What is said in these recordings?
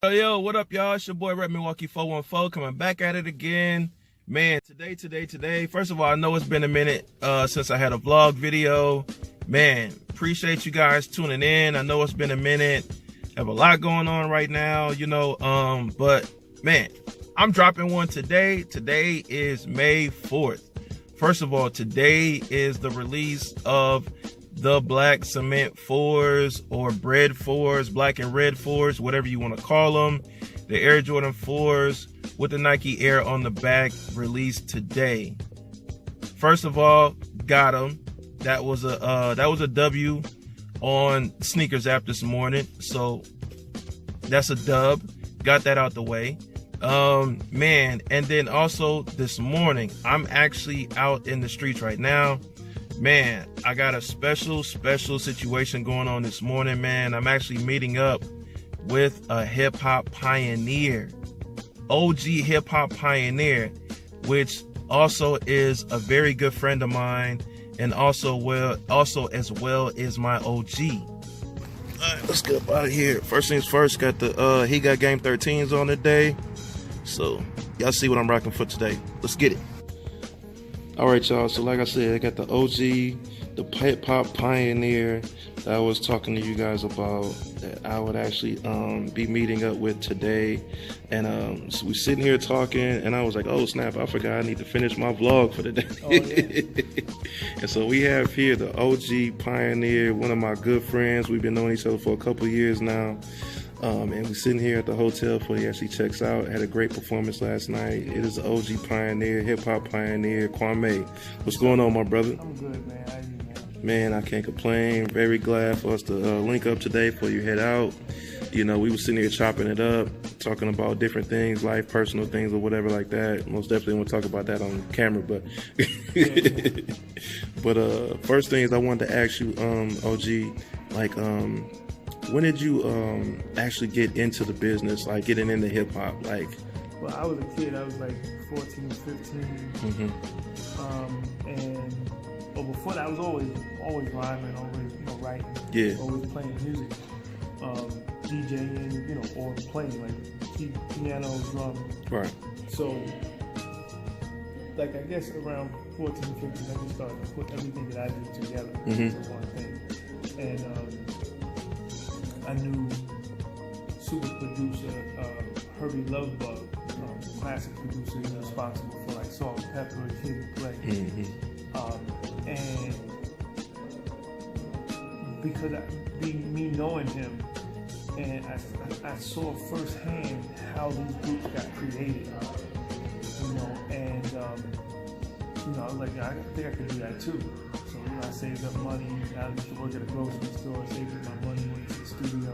Yo, what up, y'all? It's your boy Rep Milwaukee 414 coming back at it again. Man, today. First of all, I know it's been a minute since I had a vlog video. Man, appreciate you guys tuning in. I know it's been a minute. Have a lot going on right now, you know. But man, I'm dropping one today. Today is May 4th. First of all, today is the release of the Black Cement 4s or Bread 4s, black and red 4s, whatever you want to call them. The Air Jordan 4s with the Nike Air on the back, released today. First of all, got them. That was a W on Sneakers app this morning, so that's a dub. Got that out the way. Man, and then also this morning, I'm actually out in the streets right now. Man, I got a special situation going on this morning, man. I'm actually meeting up with a hip-hop pioneer, OG hip-hop pioneer, which also is a very good friend of mine, and also as well is my OG. Alright, let's get up out of here. First things first, got the he got game 13s on today. So y'all see what I'm rocking for today. Let's get it. Alright, y'all, so like I said, I got the OG, the hip-hop pioneer that I was talking to you guys about, that I would actually be meeting up with today. And so we're sitting here talking, and I was like, oh snap, I forgot I need to finish my vlog for the day. Oh, yeah. And so we have here the OG pioneer, one of my good friends. We've been knowing each other for a couple of years now. And we're sitting here at the hotel before he actually checks out. Had a great performance last night. It is the OG pioneer, hip-hop pioneer, Kwame. What's going on, my brother? I'm good, man. How you, man? Man, I can't complain. Very glad for us to link up today before you head out. You know, we were sitting here chopping it up, talking about different things, life, personal things, or whatever like that. Most definitely want to talk about that on camera, but but first thing is I wanted to ask you, OG, like when did you actually get into the business, like getting into hip hop? Like, well, I was a kid. I was like 14, 15, and before that, I was always rhyming, always writing, always playing music, DJing, or playing like piano, drum. Right. So, like I guess around 14, 15, I just started to put everything that I did together into one thing, and I knew super producer Herbie Lovebug, classic producer, who's responsible for like Salt and Pepper, Kid and Play. And because me knowing him, and I saw firsthand how these groups got created, and I was like, I think I could do that too. So I saved up money. I used to work at a grocery store, saved up my money, went to the studio.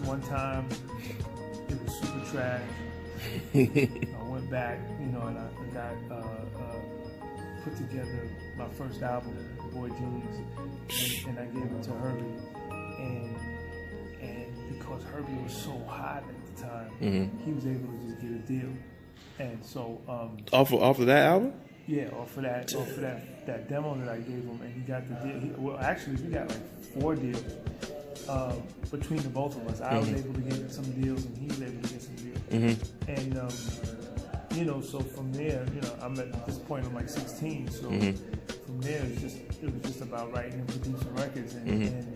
One time, it was super trash. I went back, and I got put together my first album, Boy Genius, and I gave it to Herbie. And because Herbie was so hot at the time, he was able to just get a deal. And so off of that album? Yeah, off of that demo that I gave him, and he got the deal. Actually, we got like 4 deals between the both of us. I was able to get some deals, and he was able to get some deals. And so from there, I'm at this point I'm like 16. So from there, it was just about writing and producing records and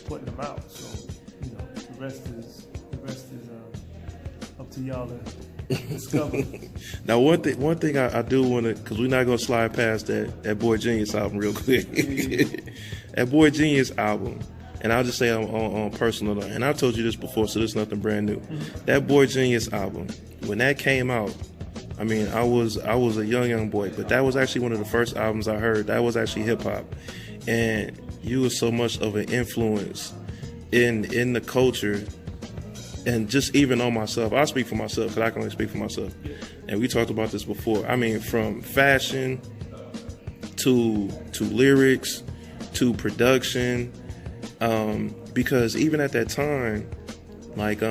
putting them out. So the rest is up to y'all to discover. Now, one thing I do want to, because we're not gonna slide past that Boy Genius album real quick. That Boy Genius album, and I'll just say on personal, and I've told you this before, so this is nothing brand new. That Boy Genius album, when that came out, I mean, I was a young boy, but that was actually one of the first albums I heard. That was actually hip hop, and you were so much of an influence in the culture. And just even on myself, I'll speak for myself because I can only speak for myself. And we talked about this before. I mean, from fashion to lyrics, to production, because even at that time, like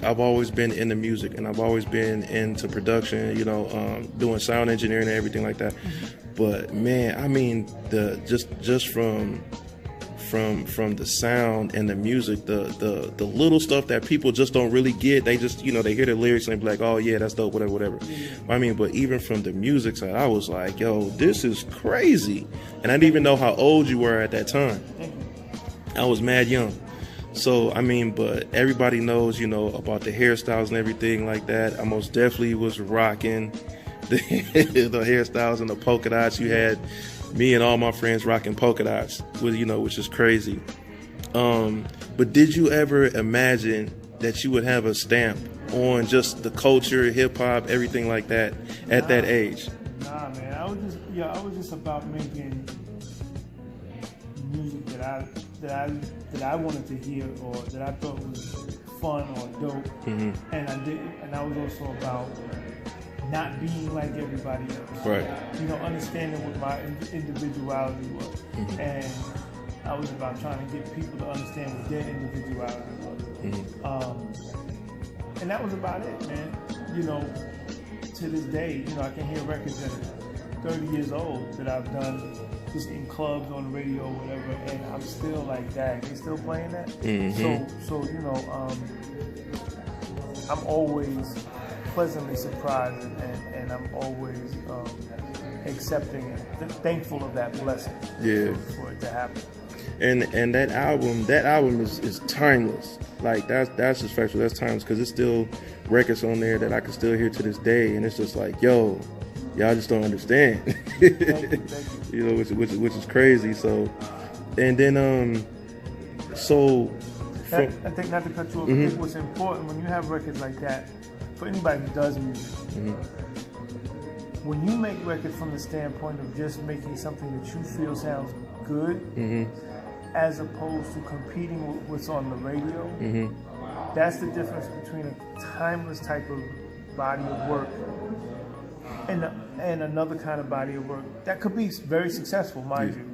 I've always been into music and I've always been into production, you know, doing sound engineering and everything like that. But man, I mean, just from the sound and the music, the little stuff that people just don't really get. They just, you know, they hear the lyrics and they be like, oh yeah, that's dope, whatever. I mean, but even from the music side, I was like, yo, this is crazy. And I didn't even know how old you were at that time. I was mad young. So, I mean, but everybody knows, you know, about the hairstyles and everything like that. I most definitely was rocking the hairstyles and the polka dots. You had me and all my friends rocking polka dots, with, you know, which is crazy. But did you ever imagine that you would have a stamp on just the culture, hip hop, everything like that at that age? Nah, man. I was just about making music that I wanted to hear, or that I thought was fun or dope. And I was also about not being like everybody else. Right. You know, understanding what my individuality was. And I was about trying to get people to understand what their individuality was. And that was about it, man. You know, to this day, you know, I can hear records that are 30 years old that I've done just in clubs, on the radio, or whatever, and I'm still like, dang, they still playing that? So you know, I'm always pleasantly surprised, and I'm always accepting and thankful of that blessing. Yeah. For it to happen. And that album is timeless. Like that's just factual. That's timeless, because it's still records on there that I can still hear to this day, and it's just like, yo, y'all just don't understand. Thank you. You know, which is crazy. So, and then so I think, not to cut you off, I think what's important when you have records like that, for anybody who does music, when you make records from the standpoint of just making something that you feel sounds good, as opposed to competing with what's on the radio, that's the difference between a timeless type of body of work and another kind of body of work that could be very successful, mind you.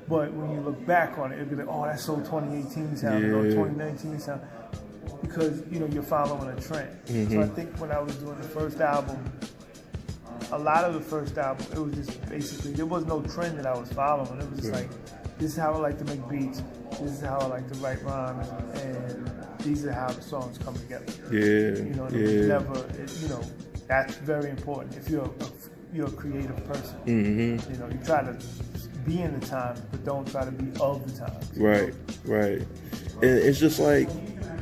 But when you look back on it, it'll be like, oh, that's so 2018 sound, or 2019 sound, because, you know, you're following a trend. So I think when I was doing the first album, a lot of the first album, it was just basically, there was no trend that I was following. It was just like, this is how I like to make beats, this is how I like to write rhymes, and these are how the songs come together. You know, it was never, you know, that's very important. If you're a creative person, you know, you try to be in the time, but don't try to be of the time. Right. And it's just like,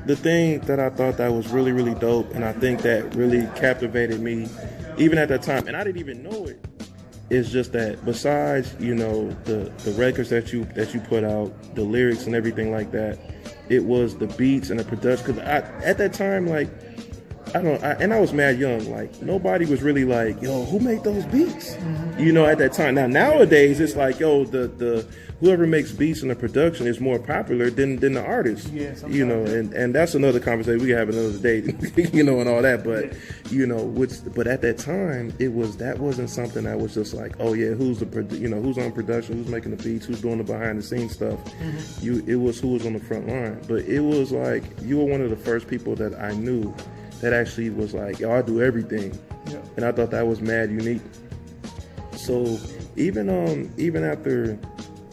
the thing that I thought that was really, really dope, and I think that really captivated me, even at that time, and I didn't even know it, is just that besides, you know, the records that you put out, the lyrics and everything like that, it was the beats and the production. Because at that time, like, and I was mad young. Like, nobody was really like, yo, who made those beats? You know, at that time. Nowadays, it's like, yo, the whoever makes beats in the production is more popular than the artist. You know, and that's another conversation we can have another day. You know, and all that. But you know, but at that time, that wasn't something that was just like, oh yeah, who's on production, who's making the beats, who's doing the behind the scenes stuff. It was who was on the front line. But it was like, you were one of the first people that I knew that actually was like, yo, I do everything. And I thought that was mad unique. So even after,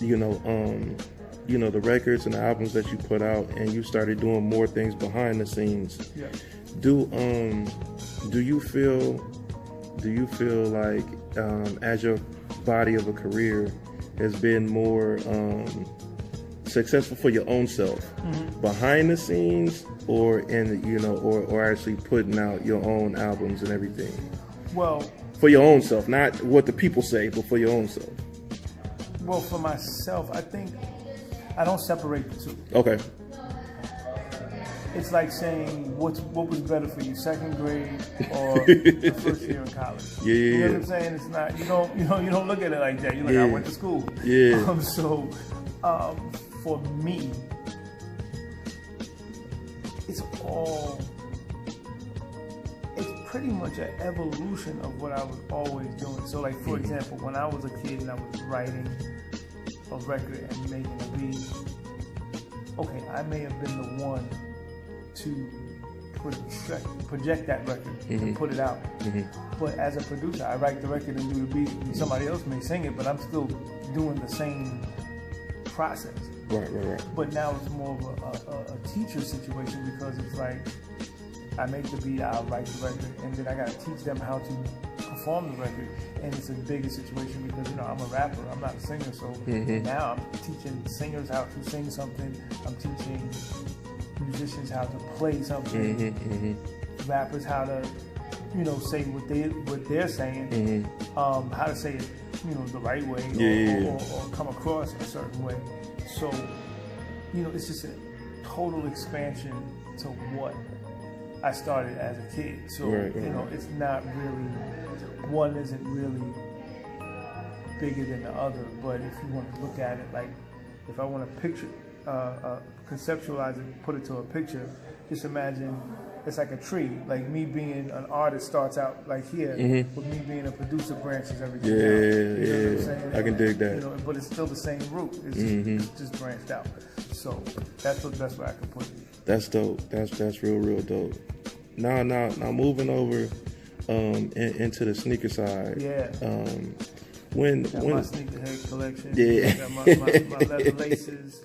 you know, the records and the albums that you put out, and you started doing more things behind the scenes, do you feel like as your body of a career has been more successful for your own self, behind the scenes, or in, you know, or actually putting out your own albums and everything? Well, for your own self, not what the people say, but for your own self. Well, for myself, I think I don't separate the two. Okay. It's like saying what was better for you, second grade or the first year in college. You know what I'm saying? It's not, you don't look at it like that. You're like, I went to school. For me, it's pretty much an evolution of what I was always doing. So like, for example, when I was a kid and I was writing a record and making a beat, okay, I may have been the one to project that record and put it out. But as a producer, I write the record and do the beat, and somebody else may sing it, but I'm still doing the same process. Right. But now it's more of a teacher situation, because it's like, I make the beat, I'll write the record, and then I gotta teach them how to perform the record. And it's a bigger situation because, you know, I'm a rapper, I'm not a singer, so now I'm teaching singers how to sing something, I'm teaching musicians how to play something, rappers how to, you know, say what they're saying, how to say it, you know, the right way, or come across a certain way. So, you know, it's just a total expansion to what I started as a kid. So, you know, it's not really, one isn't really bigger than the other. But if you want to look at it, like, if I want to picture, conceptualize it, put it to a picture, just imagine it's like a tree. Like, me being an artist starts out like here, but me being a producer branches everything out. You know what I'm saying? I can dig that. You know, but it's still the same root. It's just branched out. So that's the best way I can put it. That's dope. That's real dope. Now moving over into the sneaker side. Yeah. When my sneakerhead collection. Yeah. I got my leather laces.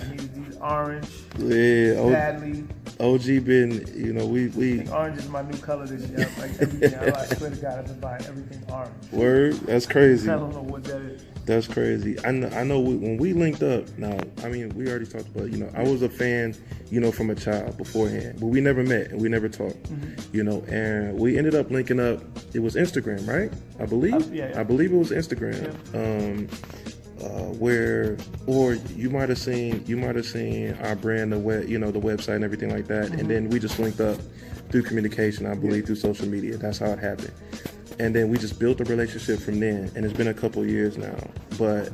I needed these orange. Yeah. Badly. OG been, you know, we I think orange is my new color this year. Like everything, I swear to God, I've been buying everything orange. Word, that's crazy. I don't know what that is. That's crazy. I know when we linked up, now, I mean, we already talked about, you know, I was a fan, you know, from a child beforehand, but we never met and we never talked, you know, and we ended up linking up. It was Instagram, right? I believe. I believe it was Instagram. Or you might have seen our brand, the website and everything like that, and then we just linked up through communication. I believe through social media. That's how it happened. And then we just built a relationship from then, and it's been a couple years now. But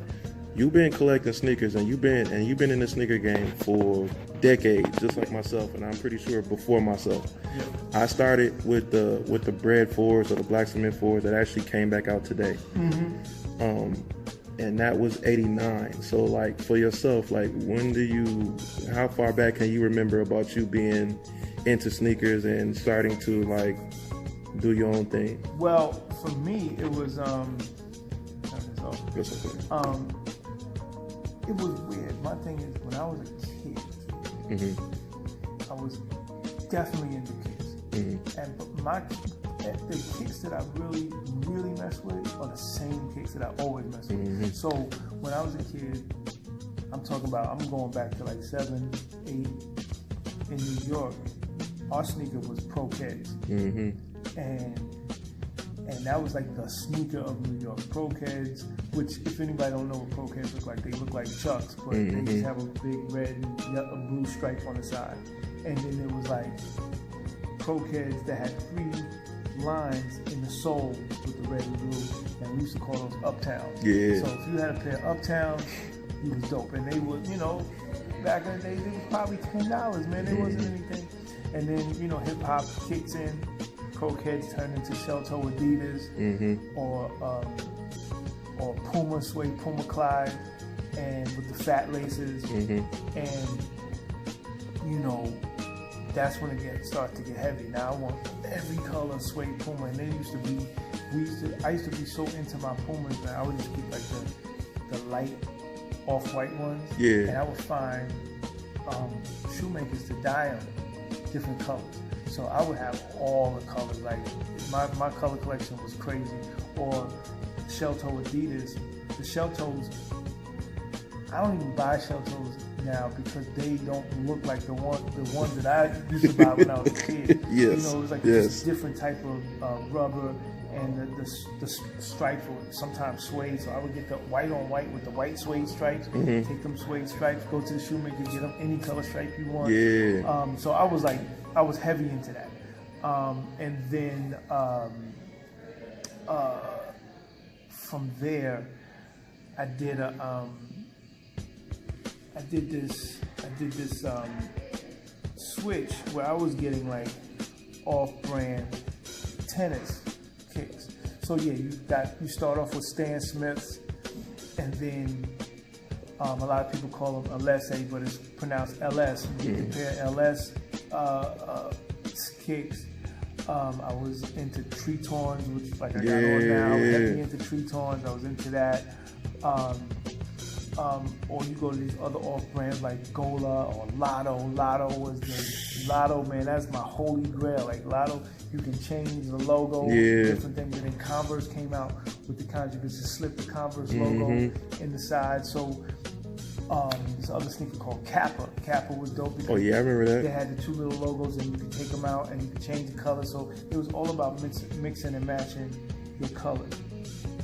you've been collecting sneakers, and you've been in the sneaker game for decades, just like myself, and I'm pretty sure before myself. I started with the bread fours, or the black cement fours, that actually came back out today. And that was '89. So, like, for yourself, like, how far back can you remember about you being into sneakers and starting to, like, do your own thing? Well, for me, it was it was weird. My thing is, when I was a kid, I was definitely into kicks, and the kicks that I really mess with are the same kicks that I always mess with. So when I was a kid, I'm going back to like 7, 8 in New York. Our sneaker was Pro Keds. And that was like the sneaker of New York. Pro Keds, which, if anybody don't know what Pro Keds look like, they look like Chucks, but they just have a big red and blue stripe on the side. And then there was like Pro Keds that had 3 lines in the sole with the red and blue, and we used to call those Uptowns. So if you had a pair of Uptowns, you was dope. And they would, you know, back in the day, they was probably $10, man. It wasn't anything. And then, you know, HipHop kicks in. Pro Keds turned into shell toe Adidas, or Puma suede Puma Clyde, and with the fat laces, and you know, that's when it starts to get heavy. Now I want every color suede Puma, and they used to be, I used to be so into my Pumas that I would just keep like the light off-white ones, and I would find shoemakers to dye them different colors. So I would have all the colors. Like my color collection was crazy. Or shell toe Adidas. The shell toes, I don't even buy shell toes now because they don't look like the ones that I used to buy when I was a kid. You know, it was like this different type of rubber, and the stripes were sometimes suede. So I would get the white on white with the white suede stripes. Take them suede stripes, go to the shoemaker, get them any color stripe you want. So I was heavy into that. And then from there, I did this switch where I was getting like off-brand tennis kicks. So yeah, you start off with Stan Smiths, and then a lot of people call them LSA, but it's pronounced LS. You get the pair of LS kicks. I was into Tretorns, which like I got on now. I was heavy into Tretorns. I was into that. Or you go to these other off brands like Gola or Lotto. Lotto, man, that's my holy grail. Like Lotto, you can change the logo, different things. And then Converse came out with the kind you could just slip the Converse logo in the side. So this other sneaker called Kappa. Kappa was dope because I remember that. They had the two little logos and you could take them out and you could change the color. So it was all about mixing and matching your colors.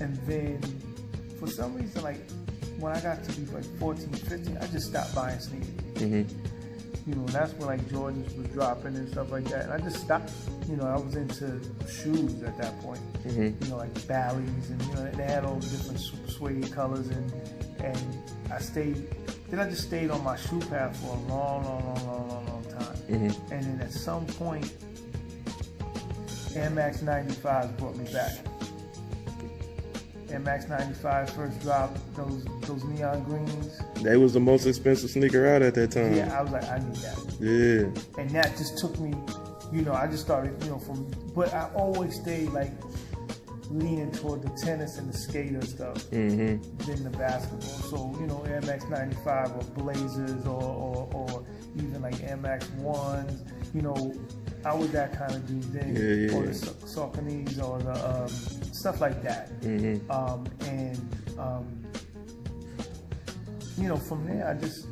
And then for some reason, like when I got to be like 14, 15, I just stopped buying sneakers. You know, and that's when like Jordans was dropping and stuff like that. And I just stopped. You know, I was into shoes at that point. You know, like Bally's, and you know they had all the different suede colors, and I stayed. Then I just stayed on my shoe path for a long time. And then at some point, Air Max 95s brought me back. Air Max 95 first dropped, those neon greens. They was the most expensive sneaker out at that time. Yeah, I was like, I need that. Yeah. And that just took me, you know, I just started, you know, but I always stayed like leaning toward the tennis and the skater stuff than the basketball. So, you know, Air Max 95 or Blazers or even like Air Max 1s, you know, I was that kind of dude then. Or the Sauconys or the stuff like that. You know, from there I just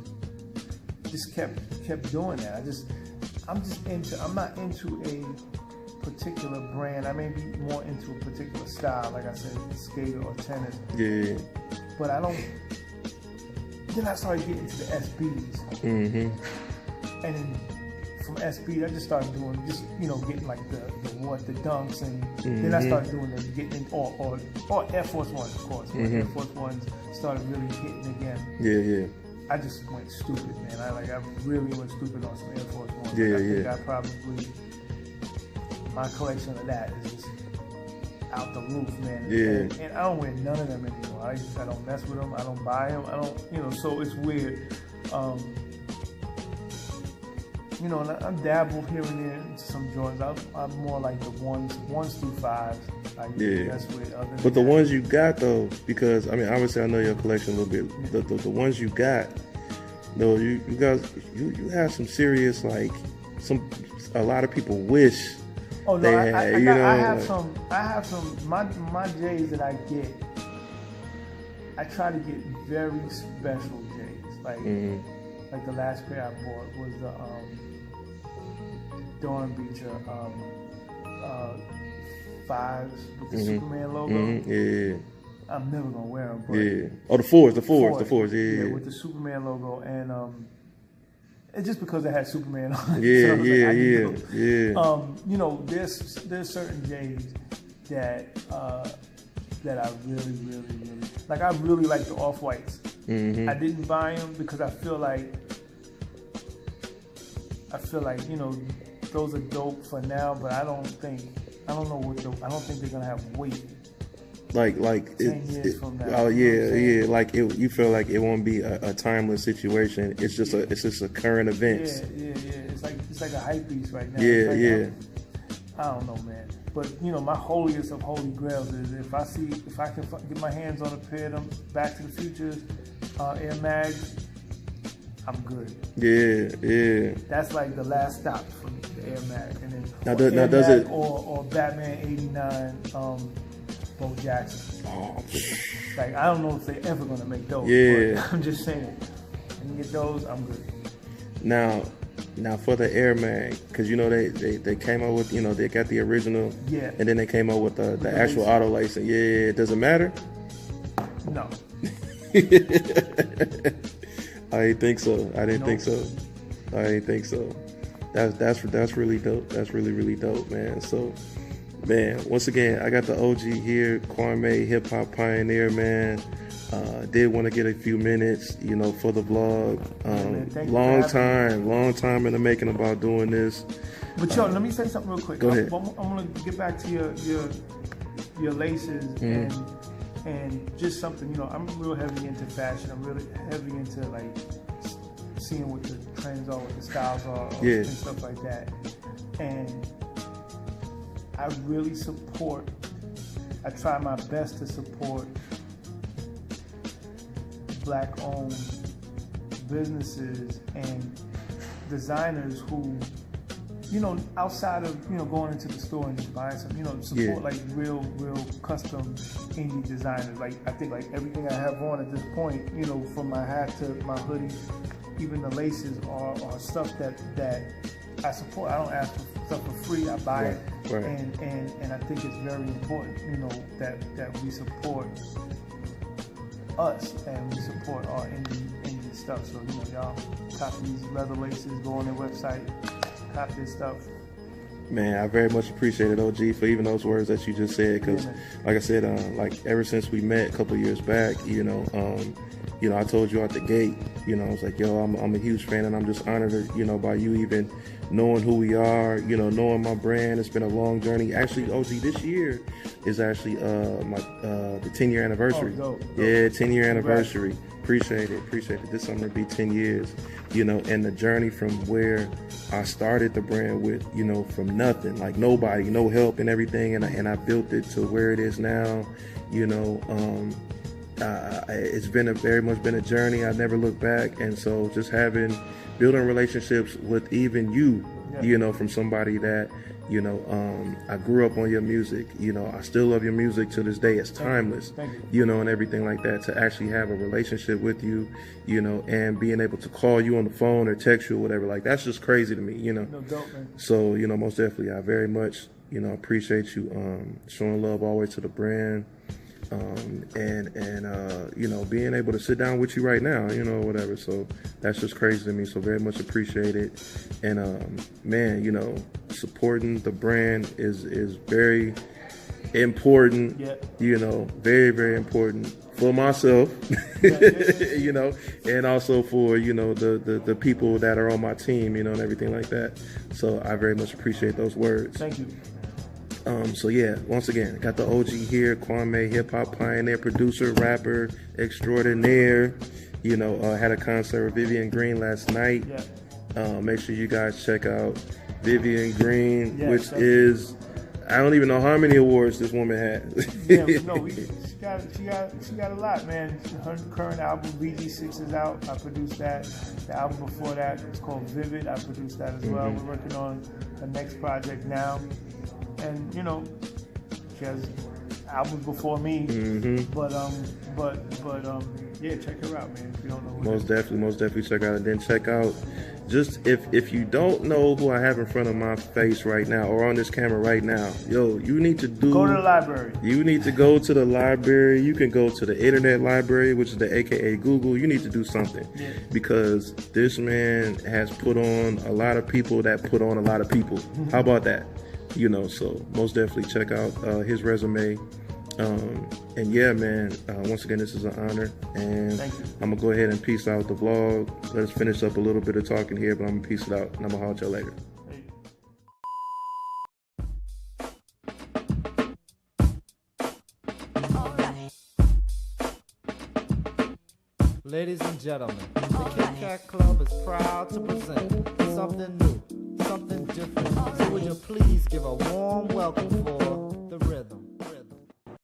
kept doing that. I'm not into a particular brand. I may be more into a particular style, like I said, skater or tennis. Yeah. But I don't. Then I started getting into the SBs. And then from SB, I just started doing getting like the dunks, and then I started doing or Air Force Ones, of course. When Air Force Ones started really hitting again. I just went stupid, man. I really went stupid on some Air Force Ones. I think my collection of that is just out the roof, man. And I don't wear none of them anymore. I don't mess with them. I don't buy them. I don't, so it's weird. You know, and I dabble here and there into some Jordans. I'm more like the ones through fives. That's with but the ones you got though, because I mean, obviously I know your collection a little bit. The ones you got, though, you guys, you have some serious, like a lot of people wish. Oh no, I have some. My J's that I get, I try to get very special J's. Like the last pair I bought was the Dawn Beecher 5s with the Superman logo. I'm never gonna wear them. But the fours. Yeah, with the Superman logo, and it's just because it had Superman on it. You know, there's certain J's that I really like. I really like the Off-Whites. I didn't buy them because I feel like you know, those are dope for now, but I don't think they're gonna have weight. Like 10 years from now. Oh yeah. Like you feel like it won't be a timeless situation. It's just a current event. Yeah. It's like a hype piece right now. I don't know, man. But you know, my holiest of holy grails is if I can get my hands on a pair of them Back to the Future Air Mags, I'm good. Yeah. That's like the last stop for me, the Air Mag. And then now does it or Batman '89 Bo Jackson. Oh, like I don't know if they're ever gonna make those. But I'm just saying, I can get those, I'm good. Now for the Air Mag, because you know they came out with, you know, they got the original, and then they came out with the actual auto lacing. Does it matter? No. I didn't think so. I didn't think so. That's really dope. That's really dope, man. So, man, once again, I got the OG here, Kwame, hip hop pioneer, man. Did want to get a few minutes, you know, for the vlog. Long time in the making about doing this. But yo, let me say something real quick. Go ahead. I'm gonna get back to your laces and just something. You know, I'm real heavy into fashion. I'm really heavy into like seeing what the trends are, what the styles are, and stuff like that. And I really support. I try my best to support Black-owned businesses and designers who, you know, outside of, you know, going into the store and just buying some, you know, support like real custom indie designers. Like, I think like everything I have on at this point, you know, from my hat to my hoodie, even the laces are stuff that I support. I don't ask for stuff for free. I buy it. Right. And I think it's very important, you know, that we support us and we support our indie stuff. So, you know, y'all copy these leather laces, go on their website, copy this stuff. Man, I very much appreciate it, OG, for even those words that you just said. Because, like I said, like ever since we met a couple of years back, you know, I told you out the gate, you know, I was like, yo, I'm a huge fan, and I'm just honored, you know, by you even knowing who we are, you know, knowing my brand. It's been a long journey. Actually, OG, this year is actually the 10-year anniversary. Oh, dope. Yeah, 10-year anniversary. Appreciate it. This summer will be 10 years, you know, and the journey from where I started the brand with, you know, from nothing, like nobody, no help and everything, and I built it to where it is now, you know. It's been very much been a journey. I never look back, and so just building relationships with even you, you know, from somebody that, you know, I grew up on your music, you know, I still love your music to this day. It's timeless, you know, and everything like that. To actually have a relationship with you, you know, and being able to call you on the phone or text you or whatever, like that's just crazy to me, you know. No doubt, man. So, you know, most definitely, I very much, you know, appreciate you showing love always to the brand. You know, being able to sit down with you right now, you know, whatever. So that's just crazy to me. So very much appreciate it. And man, you know, supporting the brand is very important. You know, very, very important for myself. You know, and also for, you know, the people that are on my team, you know, and everything like that. So I very much appreciate those words. Thank you. So yeah, once again, got the OG here, Kwame, hip-hop pioneer, producer, rapper, extraordinaire. You know, had a concert with Vivian Green last night. Make sure you guys check out Vivian Green, which is, I don't even know how many awards this woman has. She got a lot, man. Her current album, BG6, is out. I produced that. The album before that is called Vivid. I produced that as well. We're working on her next project now. And, you know, she has albums before me, but yeah, check her out, man. If you don't know who most definitely check out. And then check out, just if you don't know who I have in front of my face right now or on this camera right now, yo, you need to go to the library. You need to go to the library. You can go to the internet library, which is the AKA Google. You need to do something because this man has put on a lot of people that put on a lot of people. How about that? You know, so most definitely check out his resume. And yeah, man, once again, this is an honor. And I'm going to go ahead and peace out the vlog. Let us finish up a little bit of talking here, but I'm going to peace it out. And I'm going to holler at y'all later. Ladies and gentlemen, the Kit Kat Club is proud to present something new, something different. So would you please give a warm welcome for